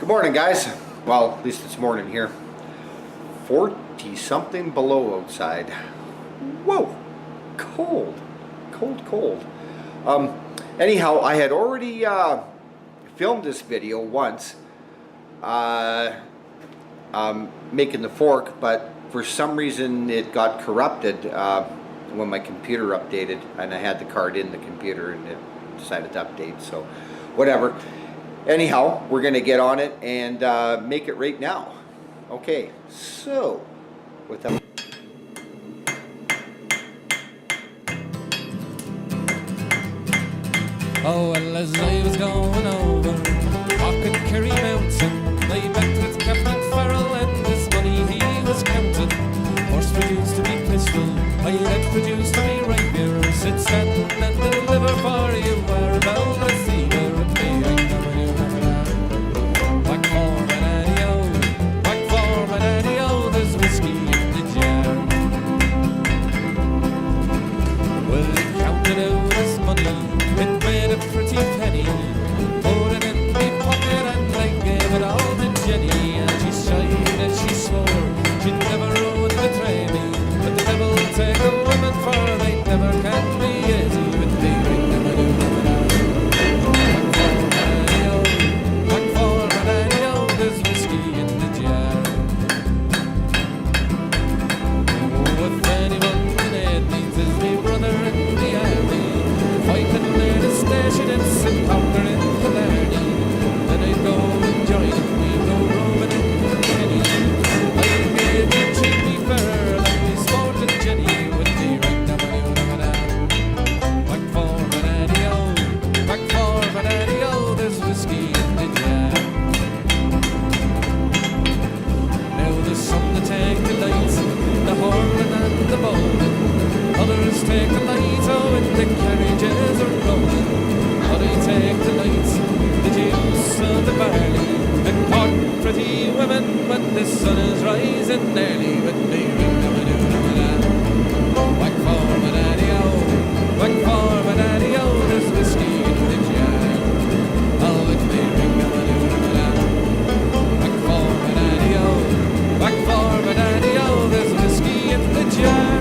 Good morning, guys. Well, at least it's morning here. 40 something below outside. Whoa, cold, cold. Anyhow, I had already filmed this video once, making the fork, but for some reason it got corrupted when my computer updated, and I had the card in the computer and it decided to update, so whatever. Anyhow, we're going to get on it and make it right now. Okay, so without... Oh, well, as I was going over Rock Kerry Mountain, I met with Captain Farrell and his money he was counting. Horse produced to be pistol, I had produced to be rapier. Sit stand and deliver for you were bound to see her appearing. Whack for my daddy-o, whack for my daddy-o, there's whiskey in the jar. Well, they counted out his money, it made a pretty penny. Put it in my pocket and I gave it all to Jenny. And she sighed and she swore she'd never would betray me. But the devil take a woman for they never can be easy with me. Back for my daddy-o, there's whiskey in the jar. Oh, if anyone can aid me, 'tis me brother in the army, fighting near the station in St. Conker in Killarney. Then I'd go and join him, we'd go roaming in Kilkenny. I'd give the cheeky bearer like me sporting Jenny with me right now. Back for my daddy-o, back for my daddy-o, there's whiskey in the jar. Now there's some that take the lights, the horn and the bowling. Others take the light, oh, and the carriages are rolling. But I take the lights, the juice of the barley, and court pretty women when the sun is rising early. With me ring a whack for my daddy-o, whack for my daddy-o, there's whiskey in the jar. Oh, with me ring a whack for my daddy-o, whack for my daddy-o, there's whiskey in the jar.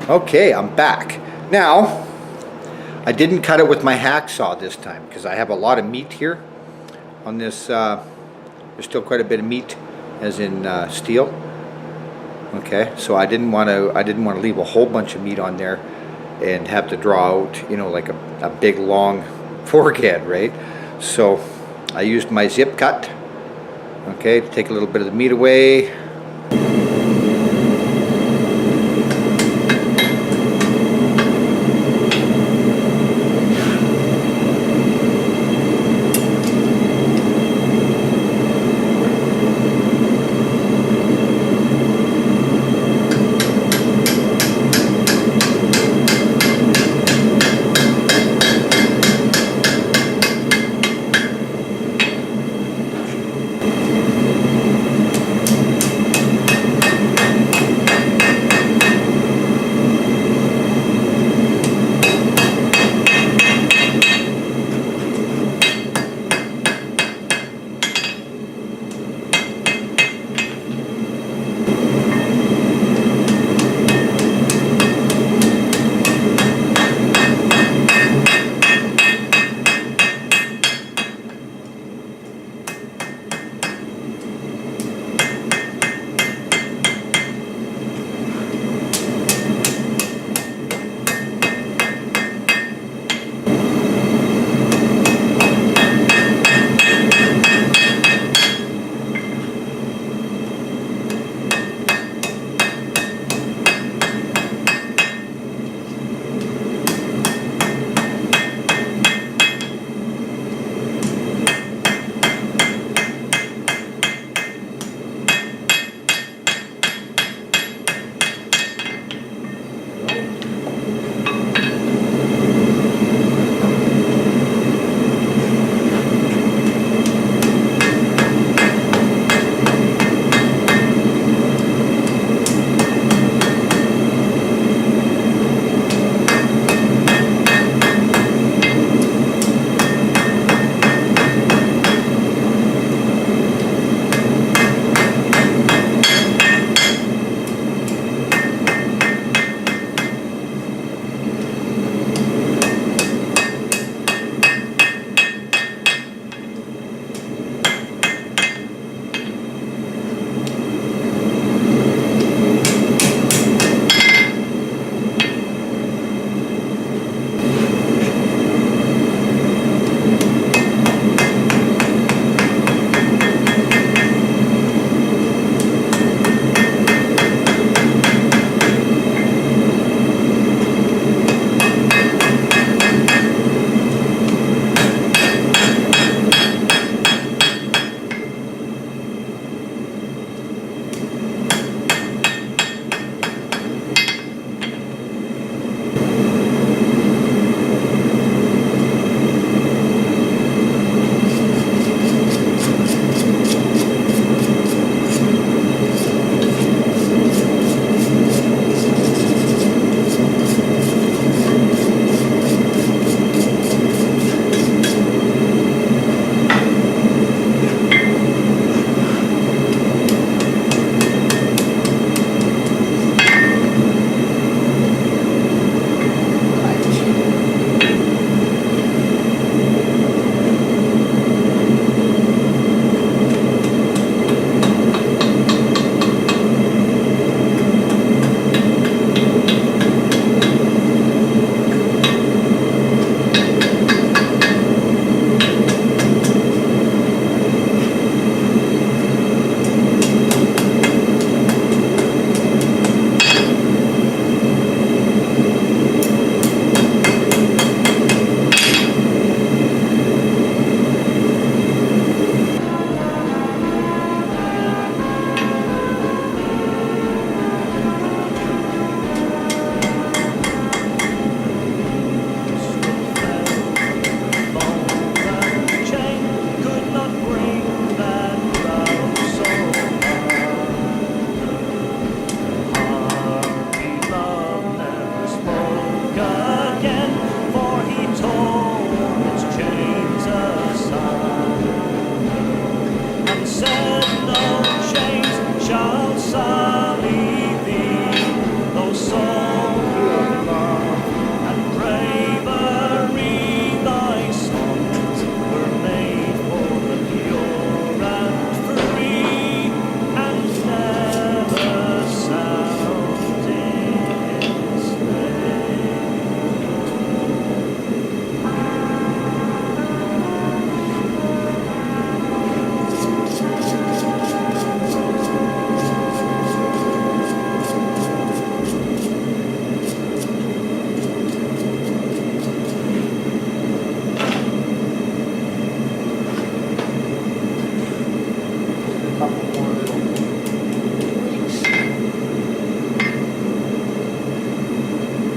Okay, I'm back. Now, I didn't cut it with my hacksaw this time because I have a lot of meat here on this. There's still quite a bit of meat, as in steel. Okay, so I didn't want to leave a whole bunch of meat on there and have to draw out, you know, like a big long forehead, right? So I used my zip cut, okay, to take a little bit of the meat away.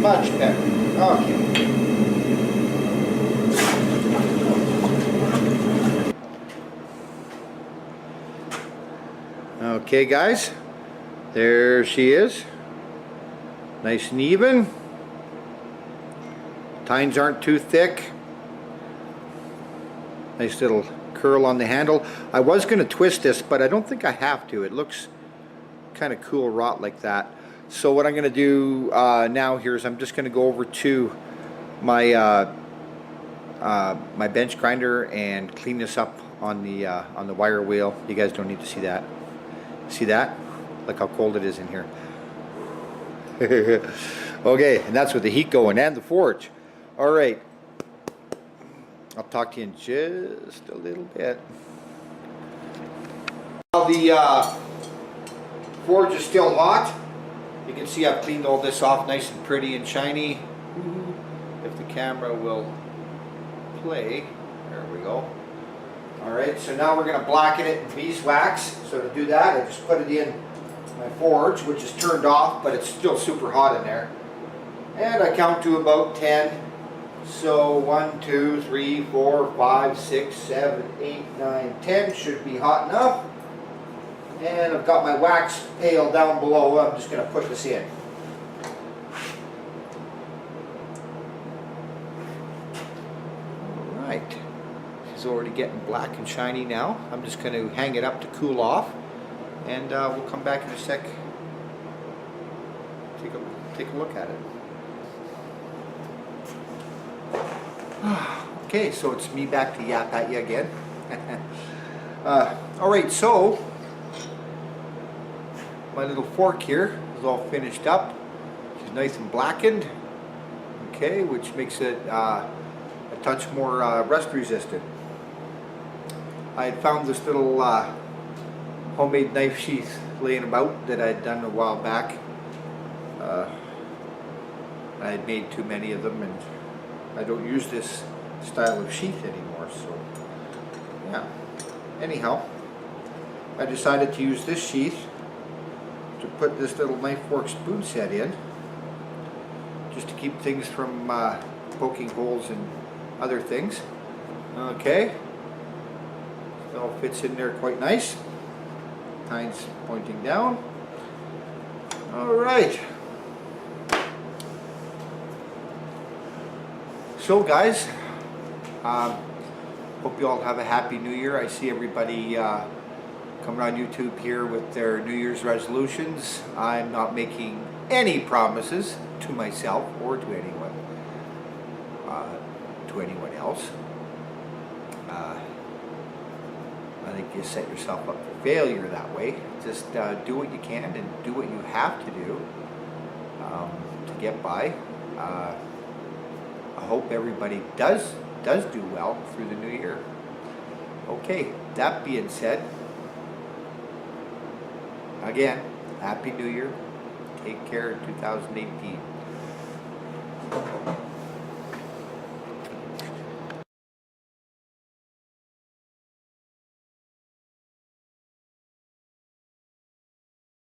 Much better. Okay. Okay, guys. There she is. Nice and even. Tines aren't too thick. Nice little curl on the handle. I was going to twist this, but I don't think I have to. It looks kind of cool wrought like that. So what I'm going to do now here is I'm just going to go over to my my bench grinder and clean this up on the wire wheel. You guys don't need to see that. See that? Look how cold it is in here. Okay, and that's with the heat going and the forge. All right. I'll talk to you in just a little bit. While the forge is still hot, you can see I've cleaned all this off nice and pretty and shiny. If the camera will play. There we go. Alright, so now we're going to blacken it in beeswax. So to do that, I just put it in my forge, which is turned off, but it's still super hot in there. And I count to about 10. So 1, 2, 3, 4, 5, 6, 7, 8, 9, 10 should be hot enough. And I've got my wax pail down below. I'm just going to put this in. Alright. She's already getting black and shiny now. I'm just going to hang it up to cool off. And we'll come back in a sec. Take a look at it. Okay, so it's me back to yap at you again. Alright, so my little fork here is all finished up. She's nice and blackened. Okay, which makes it a touch more rust resistant. I had found this little homemade knife sheath laying about that I had done a while back. I had made too many of them, and I don't use this style of sheath anymore, so yeah. Anyhow, I decided to use this sheath to put this little knife, fork, spoon set in, just to keep things from poking holes in other things. Okay, it all fits in there quite nice. Tines pointing down. All right. So guys, hope you all have a happy new year. I see everybody coming on YouTube here with their New Year's resolutions. I'm not making any promises to myself or to anyone else. I think you set yourself up for failure that way. Just do what you can and do what you have to do to get by. I hope everybody does do well through the new year. Okay, that being said, again, Happy New Year. Take care in 2018.